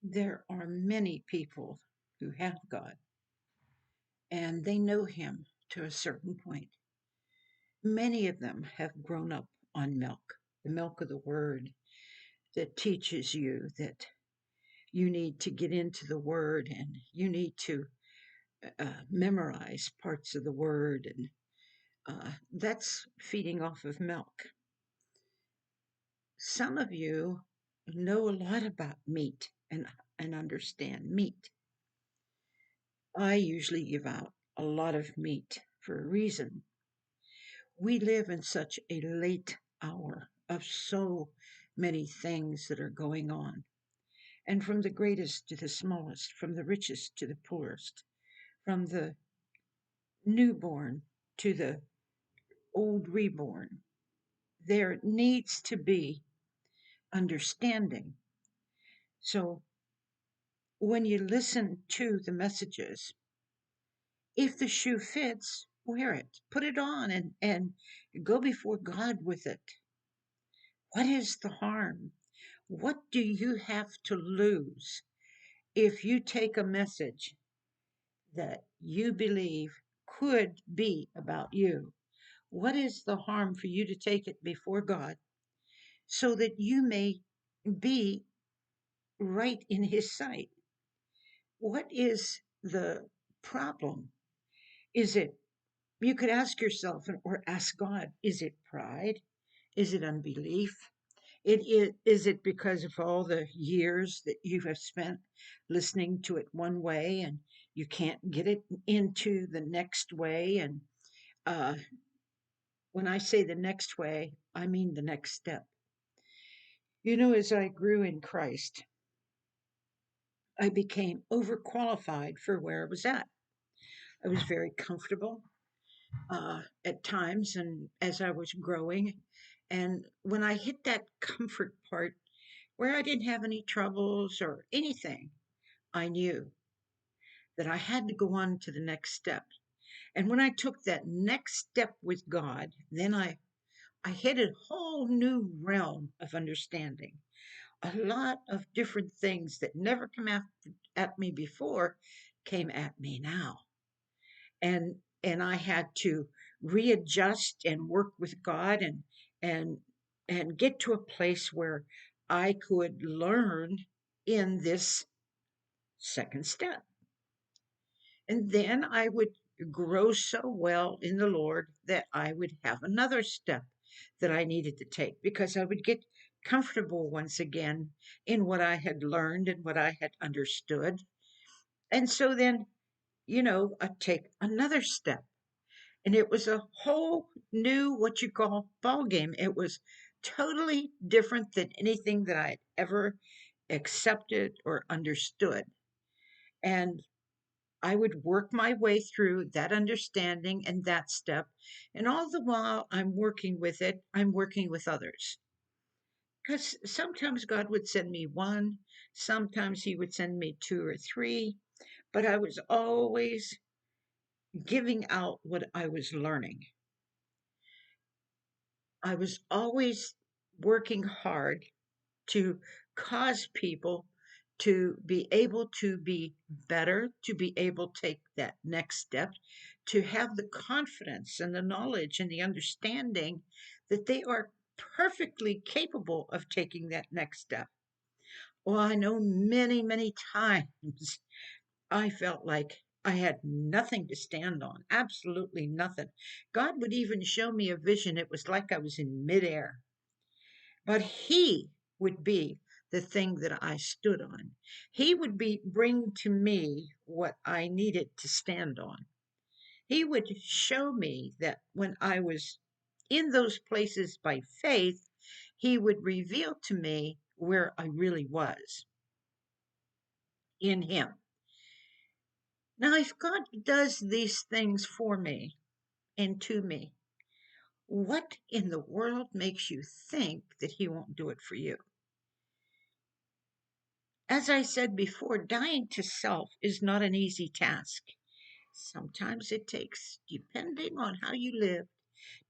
There are many people who have God and they know Him to a certain point. Many of them have grown up on milk, the milk of the Word that teaches you that you need to get into the Word and you need to memorize parts of the Word, and that's feeding off of milk. Some of you know a lot about meat and understand meat. I usually give out a lot of meat for a reason. We live in such a late hour of so many things that are going on, and from the greatest to the smallest, from the richest to the poorest, from the newborn to the old reborn. There needs to be understanding. So when you listen to the messages, if the shoe fits, wear it, put it on, and go before God with it. What is the harm? What do you have to lose if you take a message that you believe could be about you? What is the harm for you to take it before God so that you may be right in His sight? What is the problem? Is it, you could ask yourself or ask God, is it pride? Is it unbelief? Is it because of all the years that you have spent listening to it one way and you can't get it into the next way? And uh, when I say the next way, I mean the next step. You know, as I grew in Christ, I became overqualified for where I was at. I was very comfortable at times, and as I was growing, and when I hit that comfort part where I didn't have any troubles or anything, I knew that I had to go on to the next step. And when I took that next step with God, then I hit a whole new realm of understanding. A lot of different things that never come at me before came at me now. And I had to readjust and work with God and and get to a place where I could learn in this second step. And then I would grow so well in the Lord that I would have another step that I needed to take because I would get comfortable once again in what I had learned and what I had understood. And so then, I'd take another step. And it was a whole new, what you call, ball game. It was totally different than anything that I'd ever accepted or understood. And I would work my way through that understanding and that step. And all the while I'm working with it, I'm working with others. Because sometimes God would send me one, sometimes He would send me two or three, but I was always giving out what I was learning. I was always working hard to cause people to be able to be better, to be able to take that next step, to have the confidence and the knowledge and the understanding that they are perfectly capable of taking that next step. Well, I know many, many times I felt like I had nothing to stand on, absolutely nothing. God would even show me a vision. It was like I was in midair, but He would be the thing that I stood on. He would bring to me what I needed to stand on. He would show me that when I was in those places by faith, He would reveal to me where I really was in Him. Now, if God does these things for me and to me, what in the world makes you think that He won't do it for you? As I said before, dying to self is not an easy task. Sometimes it takes, depending on how you live,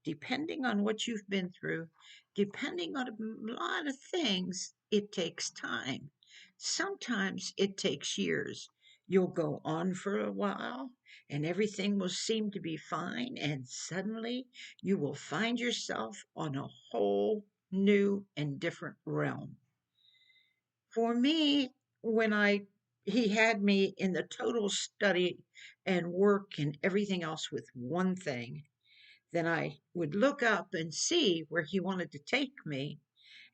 depending on what you've been through, depending on a lot of things, it takes time. Sometimes it takes years. You'll go on for a while and everything will seem to be fine, and suddenly you will find yourself on a whole new and different realm. For me, when I he had me in the total study and work and everything else with one thing, then I would look up and see where he wanted to take me,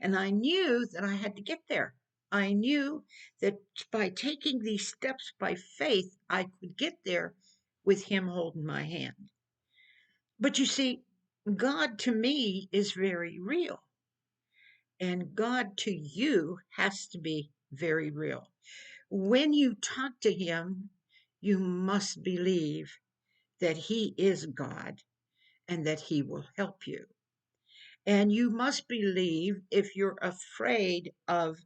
and I knew that I had to get there. I knew that by taking these steps by faith, I could get there with him holding my hand. But you see, God to me is very real, and God to you has to be very real. When you talk to him, you must believe that he is God and that he will help you. And you must believe, if you're afraid of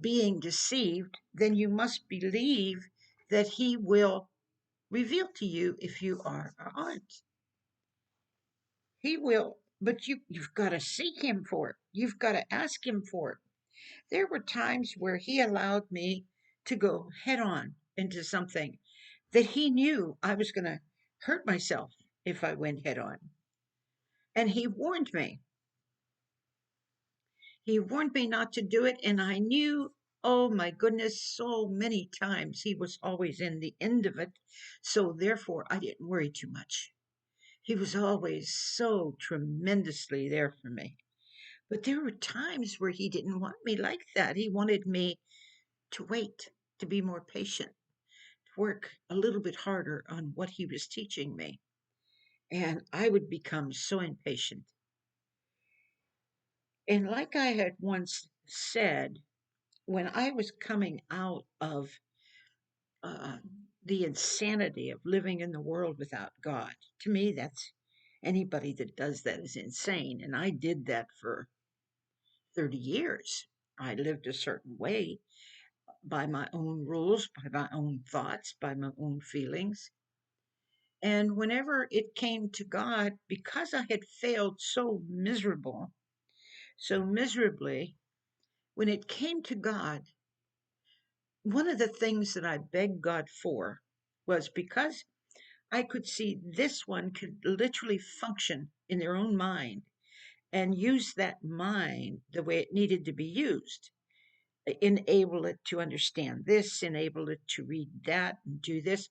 being deceived, then you must believe that he will reveal to you if you are or aren't. He will, but you've got to seek him for it. You've got to ask him for it. There were times where he allowed me to go head on into something that he knew I was going to hurt myself if I went head on. And he warned me. He warned me not to do it, and I knew, oh my goodness, so many times he was always in the end of it. So therefore, I didn't worry too much. He was always so tremendously there for me. But there were times where he didn't want me like that. He wanted me to wait, to be more patient, to work a little bit harder on what he was teaching me. And I would become so impatient. And like I had once said, when I was coming out of uh, the insanity of living in the world without God, to me, that's anybody that does that is insane. And I did that for 30 years. I lived a certain way by my own rules, by my own thoughts, by my own feelings. And whenever it came to God, because I had failed so miserably, when it came to God, one of the things that I begged God for was, because I could see this one could literally function in their own mind and use that mind the way it needed to be used, enable it to understand this, enable it to read that and do this.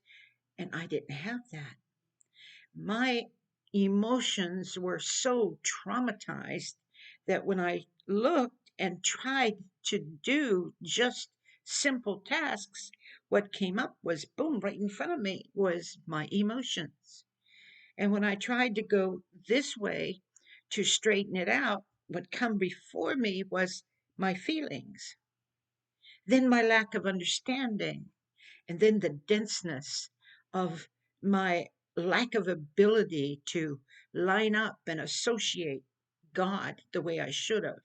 And I didn't have that. My emotions were so traumatized that when I looked and tried to do just simple tasks, what came up was boom, right in front of me was my emotions. And when I tried to go this way to straighten it out, what come before me was my feelings, then my lack of understanding, and then the denseness of my lack of ability to line up and associate God the way I should have.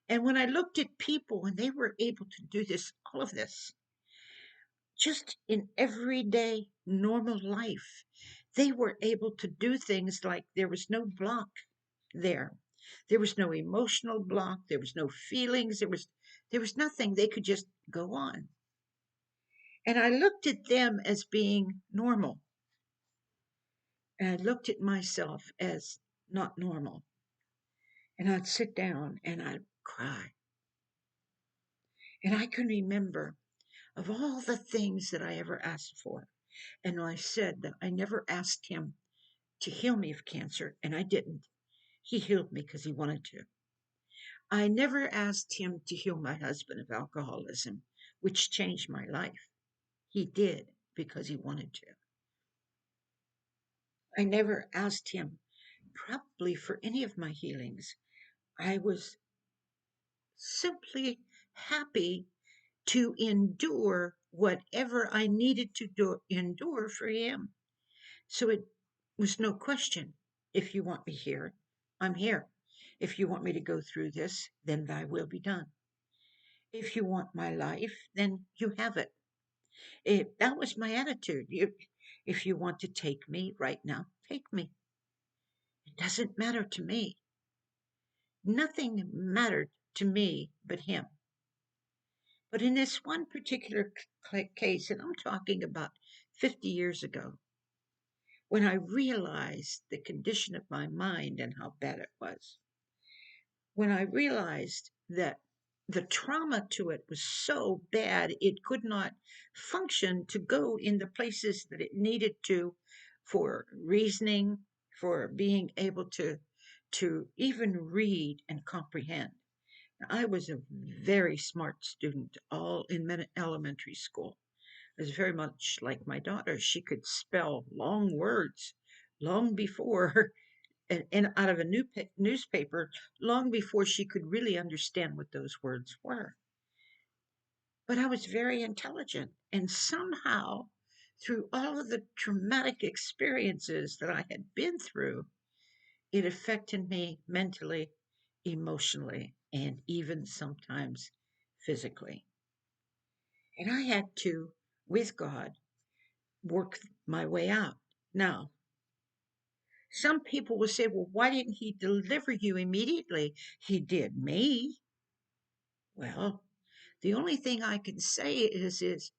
And when I looked at people and they were able to do this, all of this, just in everyday normal life, they were able to do things like there was no block there. There was no emotional block. There was no feelings. There was nothing. They could just go on. And I looked at them as being normal. And I looked at myself as not normal. And I'd sit down and I'd cry. And I can remember of all the things that I ever asked for. And I said that I never asked him to heal me of cancer, and I didn't. He healed me because he wanted to. I never asked him to heal my husband of alcoholism, which changed my life. He did because he wanted to. I never asked him probably for any of my healings. I was simply happy to endure whatever I needed to endure for him. So it was no question. If you want me here, I'm here. If you want me to go through this, then thy will be done. If you want my life, then you have it. That was my attitude. If you want to take me right now, take me. It doesn't matter to me. Nothing mattered to me but him. But in this one particular case, and I'm talking about 50 years ago, when I realized the condition of my mind and how bad it was, when I realized that the trauma to it was so bad it could not function to go in the places that it needed to for reasoning, for being able to even read and comprehend. I was a very smart student all in elementary school. I was very much like my daughter. She could spell long words long before and out of a newspaper long before she could really understand what those words were. But I was very intelligent, and somehow, through all of the traumatic experiences that I had been through, it affected me mentally, emotionally, and even sometimes physically. And I had to, with God, work my way out. Now, some people will say, well, why didn't he deliver you immediately? He did me. Well, the only thing I can say is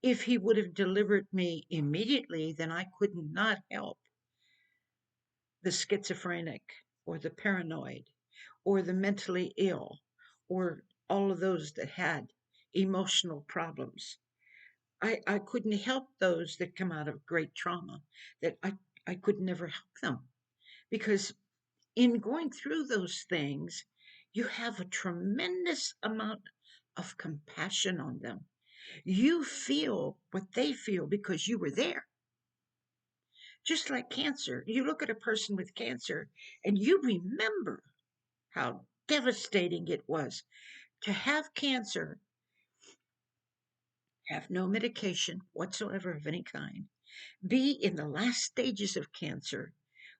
if he would have delivered me immediately, then I could not help the schizophrenic or the paranoid or the mentally ill or all of those that had emotional problems. I couldn't help those that come out of great trauma, that I could never help them because in going through those things, you have a tremendous amount of compassion on them. You feel what they feel because you were there. Just like cancer, you look at a person with cancer and you remember how devastating it was to have cancer, have no medication whatsoever of any kind, be in the last stages of cancer,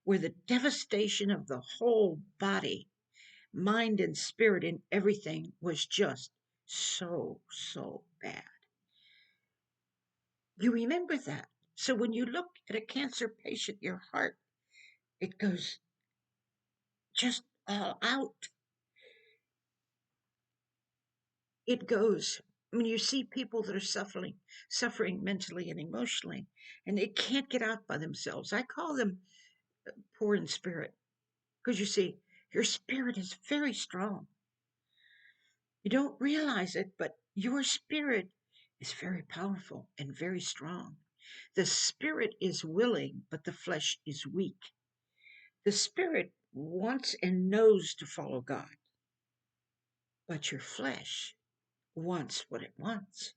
where the devastation of the whole body, mind and spirit and everything was just so bad. You remember that. So when you look at a cancer patient, your heart, it goes just all out. It goes when you see people that are suffering mentally and emotionally, and they can't get out by themselves. I call them poor in spirit because you see, your spirit is very strong. You don't realize it, but your spirit is very powerful and very strong. The spirit is willing, but the flesh is weak. The spirit wants and knows to follow God, but your flesh wants what it wants.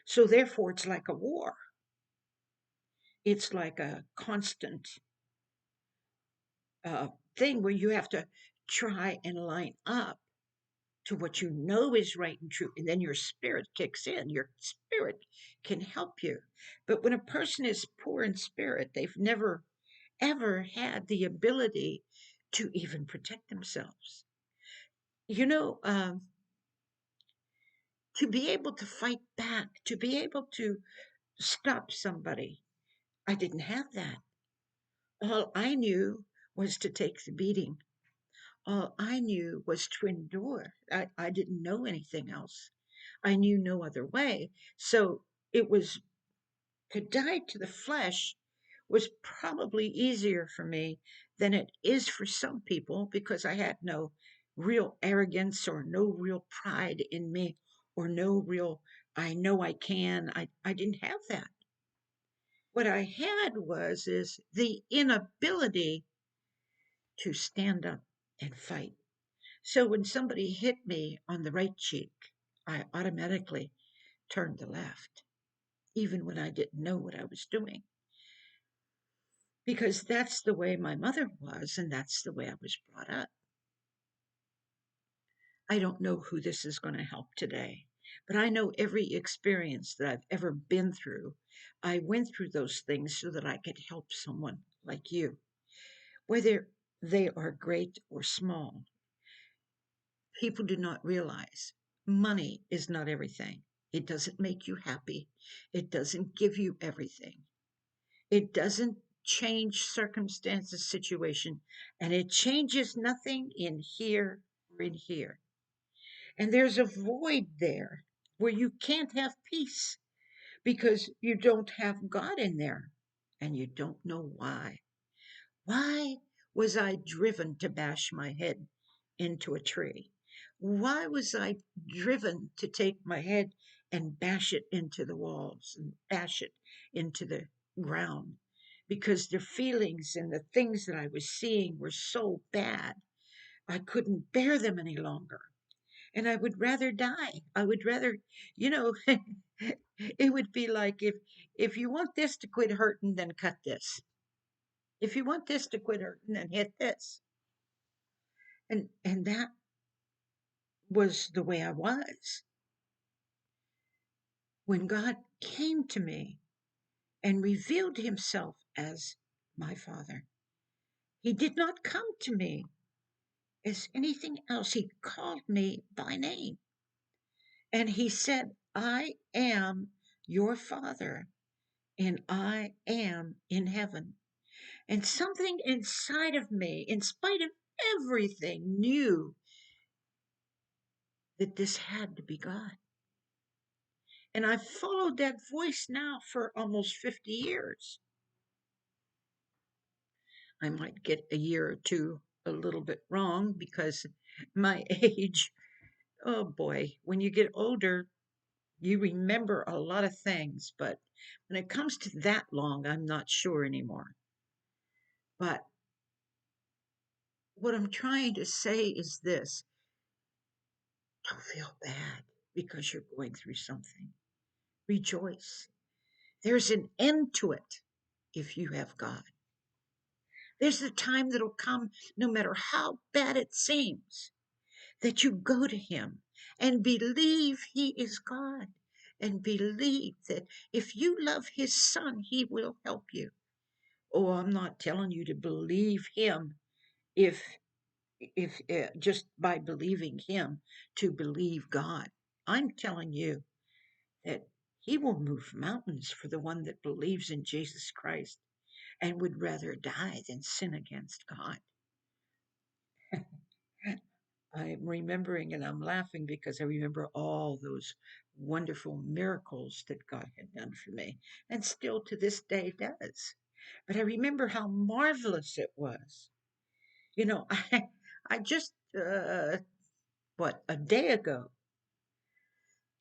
So therefore, it's like a war. It's like a constant uh, thing where you have to try and line up to what you know is right and true, and then your spirit kicks in. Your spirit can help you. But when a person is poor in spirit, they've never ever had the ability to even protect themselves. You know, to be able to fight back, to be able to stop somebody, I didn't have that. All I knew was to take the beating. All I knew was to endure. I didn't know anything else. I knew no other way. So it was to die to the flesh was probably easier for me than it is for some people because I had no real arrogance or no real pride in me or no real, I know I can. I didn't have that. What I had is the inability to stand up and fight. So when somebody hit me on the right cheek, I automatically turned the left, even when I didn't know what I was doing. Because that's the way my mother was, and that's the way I was brought up. I don't know who this is going to help today, but I know every experience that I've ever been through, I went through those things so that I could help someone like you, whether they are great or small. People do not realize money is not everything. It doesn't make you happy. It doesn't give you everything. It doesn't change circumstances, situation, and it changes nothing in here or in here. And there's a void there. where you can't have peace because you don't have God in there and you don't know why. Why was I driven to bash my head into a tree? Why was I driven to take my head and bash it into the walls and bash it into the ground? Because the feelings and the things that I was seeing were so bad, I couldn't bear them any longer. And I would rather die. I would rather, you know, it would be like if you want this to quit hurting, then cut this. If you want this to quit hurting, then hit this. And that was the way I was. When God came to me and revealed himself as my father, he did not come to me as anything else. He called me by name. And he said, I am your father, and I am in heaven. And something inside of me, in spite of everything, knew that this had to be God. And I've followed that voice now for almost 50 years. I might get a year or two a little bit wrong because my age, oh boy, when you get older, you remember a lot of things. But when it comes to that long, I'm not sure anymore. But what I'm trying to say is this: don't feel bad because you're going through something. Rejoice. There's an end to it if you have God. There's a time that'll come, no matter how bad it seems, that you go to Him and believe He is God, and believe that if you love His Son, He will help you. Oh, I'm not telling you to believe Him if just by believing Him to believe God. I'm telling you that He will move mountains for the one that believes in Jesus Christ and would rather die than sin against God. I'm remembering and I'm laughing because I remember all those wonderful miracles that God had done for me and still to this day does. But I remember how marvelous it was. You know, I just, a day ago,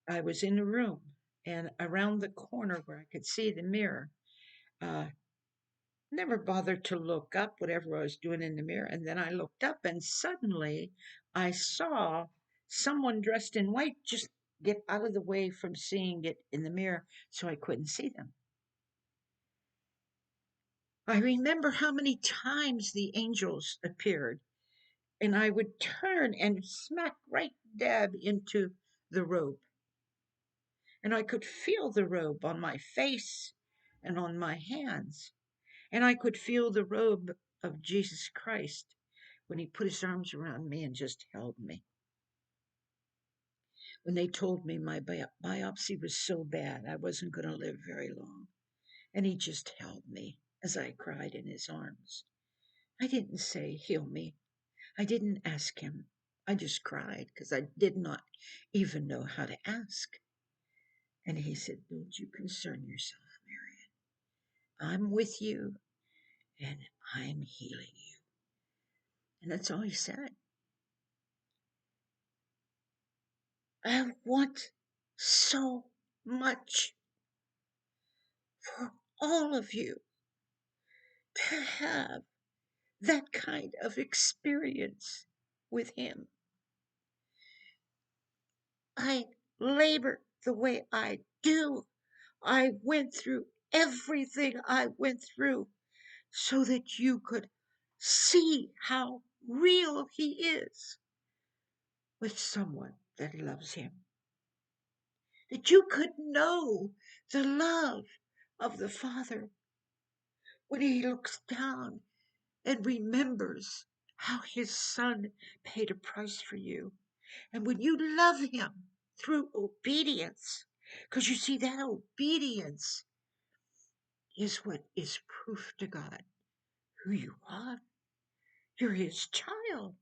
I was in a room and around the corner where I could see the mirror, uh, never bothered to look up whatever I was doing in the mirror. And then I looked up and suddenly I saw someone dressed in white just get out of the way from seeing it in the mirror so I couldn't see them. I remember how many times the angels appeared, and I would turn and smack right dab into the robe. And I could feel the robe on my face and on my hands. And I could feel the robe of Jesus Christ when he put his arms around me and just held me. When they told me my biopsy was so bad, I wasn't going to live very long. And he just held me as I cried in his arms. I didn't say, heal me. I didn't ask him. I just cried because I did not even know how to ask. And he said, don't you concern yourself, Marian. I'm with you and I'm healing you. And that's all he said. I want so much for all of you to have that kind of experience with him. I labor the way I do. I went through everything I went through so that you could see how real he is with someone that loves him. That you could know the love of the Father when he looks down and remembers how his Son paid a price for you. And when you love him through obedience, because you see, that obedience is what is proof to God who you are. You're his child.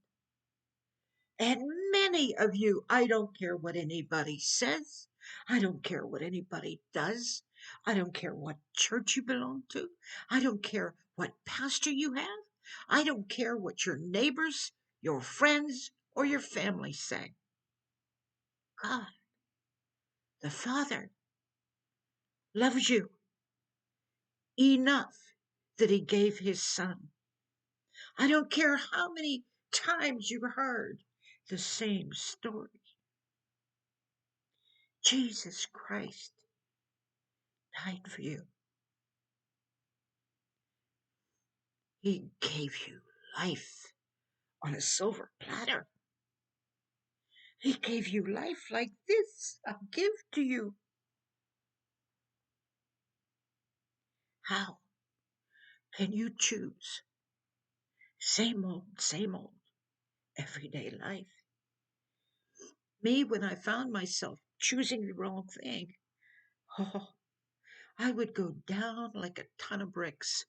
And many of you, I don't care what anybody says, I don't care what anybody does. I don't care what church you belong to. I don't care what pastor you have. I don't care what your neighbors, your friends, or your family say. God, the Father, loves you enough that he gave his Son. I don't care how many times you've heard the same story. Jesus Christ died for you. He gave you life on a silver platter. He gave you life like this, a gift to you. How can you choose same old, everyday life? Me, when I found myself choosing the wrong thing, oh, I would go down like a ton of bricks.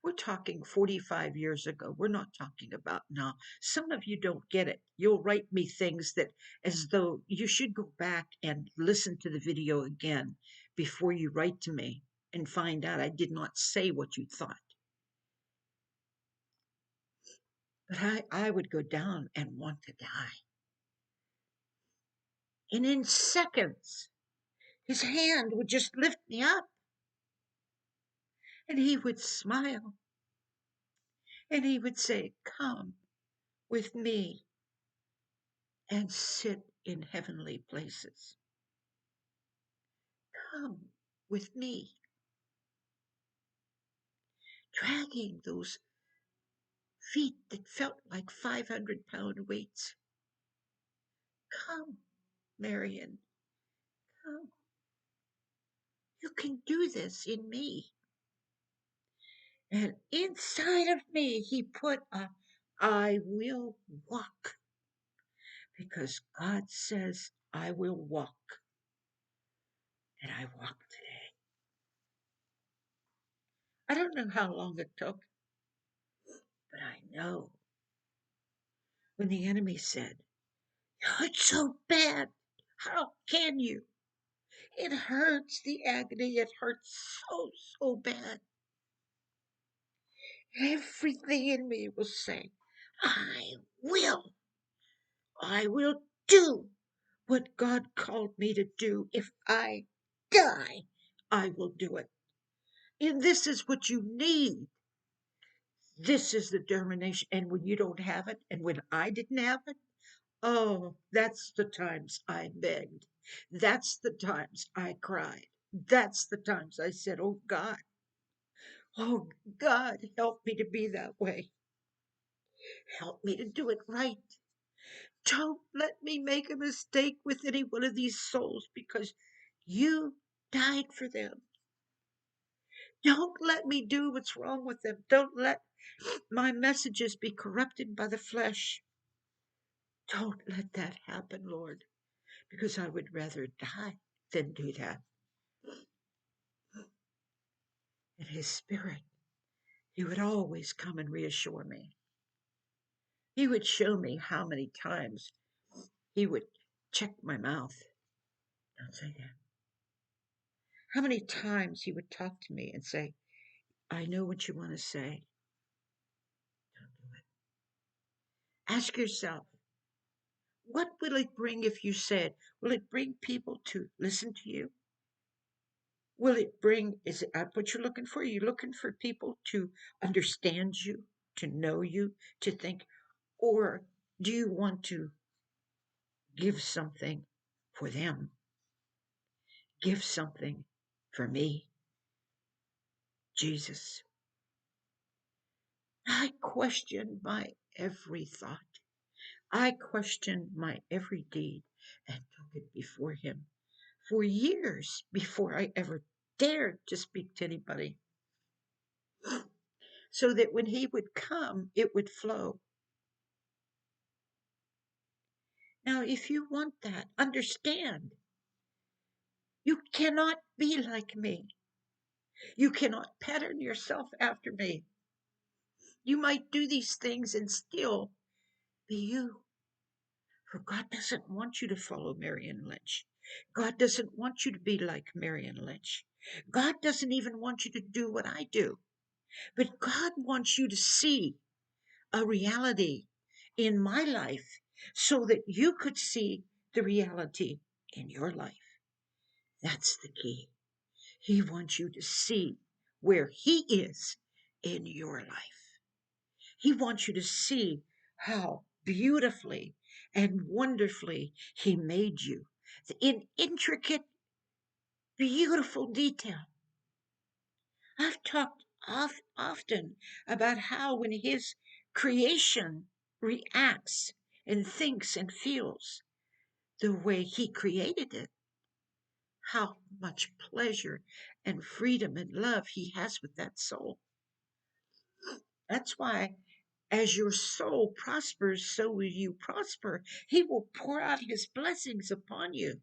We're talking 45 years ago. We're not talking about now. Some of you don't get it. You'll write me things that as though you should go back and listen to the video again before you write to me and find out I did not say what you thought. But I would go down and want to die. And in seconds, his hand would just lift me up and he would smile and he would say, "Come with me and sit in heavenly places. Come with me." Dragging those feet that felt like 500-pound weights. Come, Marion, come. You can do this in me. And inside of me, he put a "I will walk," because God says, "I will walk." And I walk today. I don't know how long it took, but I know when the enemy said, "It's so bad. How can you?" It hurts, the agony. It hurts so, so bad. Everything in me was saying, I will. I will do what God called me to do. If I die, I will do it. And this is what you need. This is the determination. And when you don't have it, and when I didn't have it, oh, that's the times I begged. That's the times I cried. That's the times I said, "Oh God, oh God, help me to be that way. Help me to do it right. Don't let me make a mistake with any one of these souls because you died for them. Don't let me do what's wrong with them. Don't let my messages be corrupted by the flesh. Don't let that happen, Lord, because I would rather die than do that." And his spirit, he would always come and reassure me. He would show me how many times he would check my mouth. Don't say that. How many times he would talk to me and say, "I know what you want to say. Don't do it." Ask yourself, what will it bring if you said? Will it bring people to listen to you? Will it bring, is it what you're looking for? Are you looking for people to understand you, to know you, to think? Or do you want to give something for them? Give something for me, Jesus. I question my every thought. I questioned my every deed and took it before him for years before I ever dared to speak to anybody, so that when he would come, it would flow. Now, if you want that, understand you cannot be like me. You cannot pattern yourself after me. You might do these things and still be you. For God doesn't want you to follow Marion Lynch. God doesn't want you to be like Marion Lynch. God doesn't even want you to do what I do. But God wants you to see a reality in my life so that you could see the reality in your life. That's the key. He wants you to see where He is in your life. He wants you to see how beautifully and wonderfully He made you in intricate, beautiful detail. I've talked often about how when His creation reacts and thinks and feels the way He created it, how much pleasure and freedom and love He has with that soul. That's why as your soul prospers, so will you prosper. He will pour out His blessings upon you.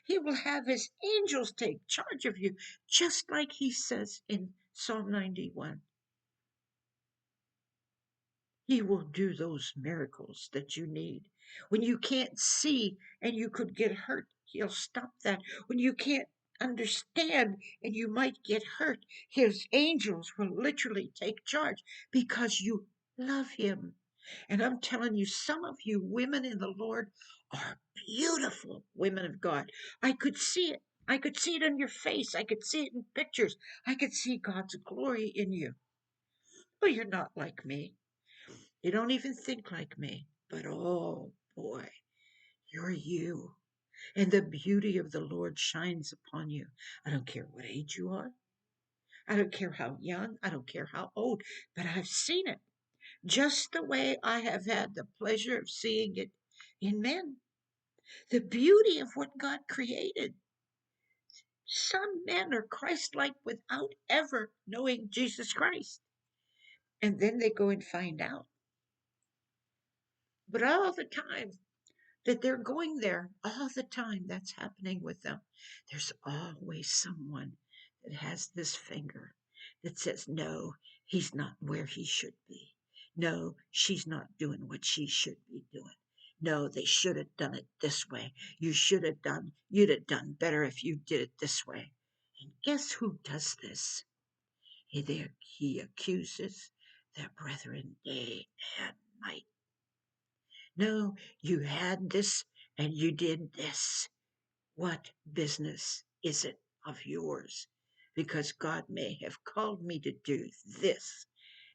He will have His angels take charge of you, just like He says in Psalm 91. He will do those miracles that you need. When you can't see and you could get hurt, He'll stop that. When you can't understand and you might get hurt, His angels will literally take charge because you love Him. And I'm telling you, some of you women in the Lord are beautiful women of God. I could see it. I could see it on your face. I could see it in pictures. I could see God's glory in you. But you're not like me. You don't even think like me. But oh boy, you're you. And the beauty of the Lord shines upon you. I don't care what age you are. I don't care how young. I don't care how old. But I've seen it just the way I have had the pleasure of seeing it in men. The beauty of what God created. Some men are Christ like without ever knowing Jesus Christ. And then they go and find out. But all the time that they're going there, all the time that's happening with them, there's always someone that has this finger that says, no, he's not where he should be. No, she's not doing what she should be doing. No, they should have done it this way. You'd have done better if you did it this way. And guess who does this? He accuses their brethren day and night. No, you had this and you did this. What business is it of yours? Because God may have called me to do this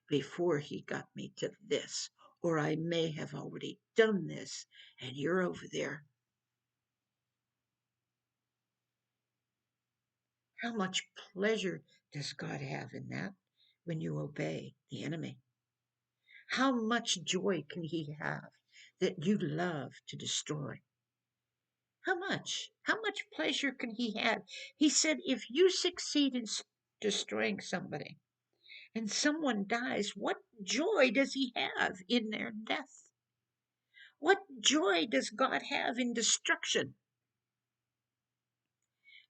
before He got me to this, or I may have already done this and you're over there. How much pleasure does God have in that when you obey the enemy? How much joy can He have that you love to destroy? How much? How much pleasure can He have? He said, if you succeed in destroying somebody and someone dies, what joy does He have in their death? What joy does God have in destruction?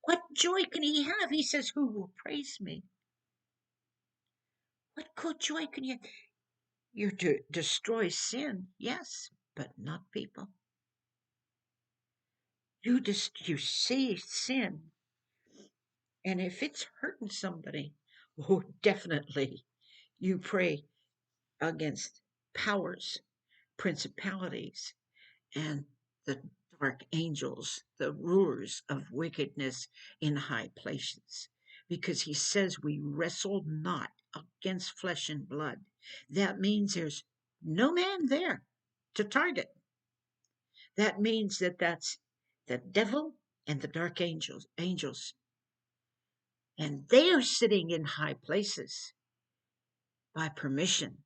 What joy can He have? He says, who will praise me? What good joy can you have? You destroy sin, yes, but not people. You see sin, and if it's hurting somebody, oh, definitely you pray against powers, principalities, and the dark angels, the rulers of wickedness in high places. Because He says we wrestle not against flesh and blood. That means there's no man there to target. That means that's the devil and the dark angels. And they are sitting in high places by permission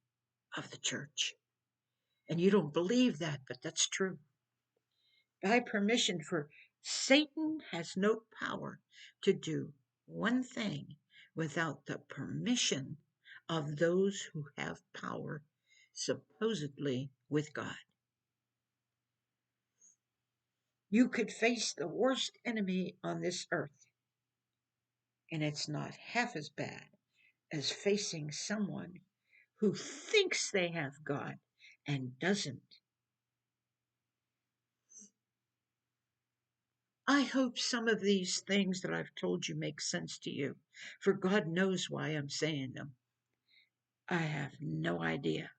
of the church. And you don't believe that, but that's true. By permission, for Satan has no power to do one thing without the permission of those who have power, supposedly with God. You could face the worst enemy on this earth, and it's not half as bad as facing someone who thinks they have God and doesn't. I hope some of these things that I've told you make sense to you, for God knows why I'm saying them. I have no idea.